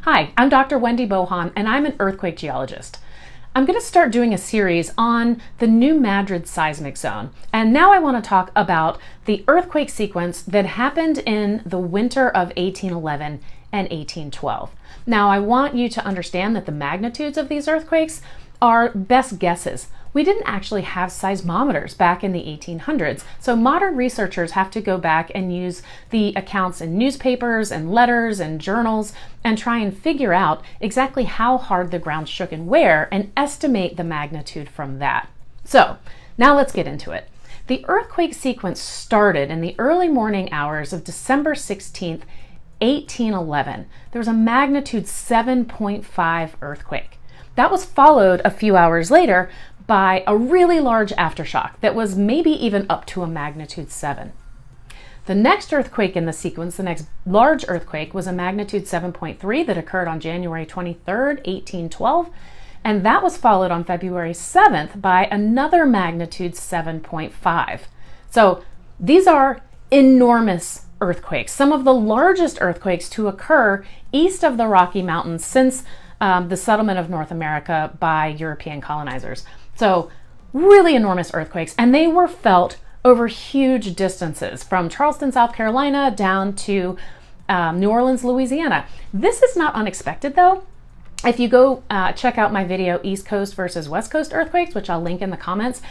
Hi, I'm Dr. Wendy Bohan, and I'm an earthquake geologist. I'm going to start doing a series on the new Madrid seismic zone. And now I want to talk about the earthquake sequence that happened in the winter of 1811 and 1812. Now, I want you to understand that the magnitudes of these earthquakes are best guesses. We didn't actually have seismometers back in the 1800s, so modern researchers have to go back and use the accounts in newspapers and letters and journals and try and figure out exactly how hard the ground shook and where and estimate the magnitude from that. So now let's get into it. The earthquake sequence started in the early morning hours of December 16th, 1811. There was a magnitude 7.5 earthquake. That was followed a few hours later by a really large aftershock that was maybe even up to a magnitude 7. The next earthquake in the sequence, the next large earthquake, was a magnitude 7.3 that occurred on January 23rd, 1812, and that was followed on February 7th by another magnitude 7.5. So these are enormous earthquakes, some of the largest earthquakes to occur east of the Rocky Mountains since the settlement of North America by European colonizers. So really enormous earthquakes, and they were felt over huge distances from Charleston, South Carolina down to New Orleans, Louisiana. This is not unexpected though. If you go check out my video, East Coast versus West Coast earthquakes, which I'll link in the comments,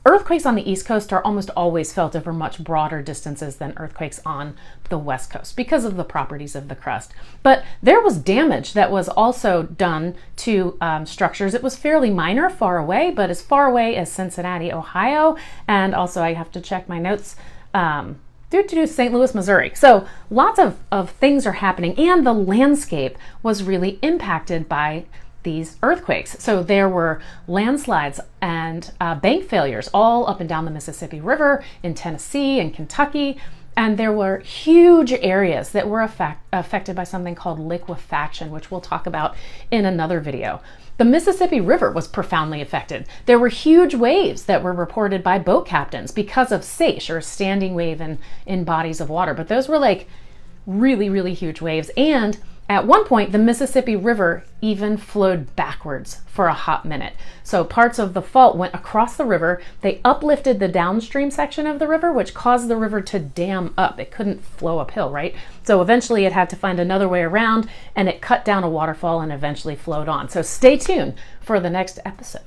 earthquakes on the East Coast are almost always felt over much broader distances than earthquakes on the West Coast because of the properties of the crust. But there was damage that was also done to structures. It was fairly minor, far away, but as far away as Cincinnati, Ohio, and also I have to check my notes, St. Louis, Missouri. So lots of things are happening, and the landscape was really impacted by these earthquakes. So there were landslides and bank failures all up and down the Mississippi River in Tennessee and Kentucky. And there were huge areas that were affected by something called liquefaction, which we'll talk about in another video. The Mississippi River was profoundly affected. There were huge waves that were reported by boat captains because of seiche, or a standing wave in bodies of water. But those were like really, really huge waves. And at one point, the Mississippi River even flowed backwards for a hot minute. So parts of the fault went across the river. They uplifted the downstream section of the river, which caused the river to dam up. It couldn't flow uphill, right? So eventually it had to find another way around, and it cut down a waterfall and eventually flowed on. So stay tuned for the next episode.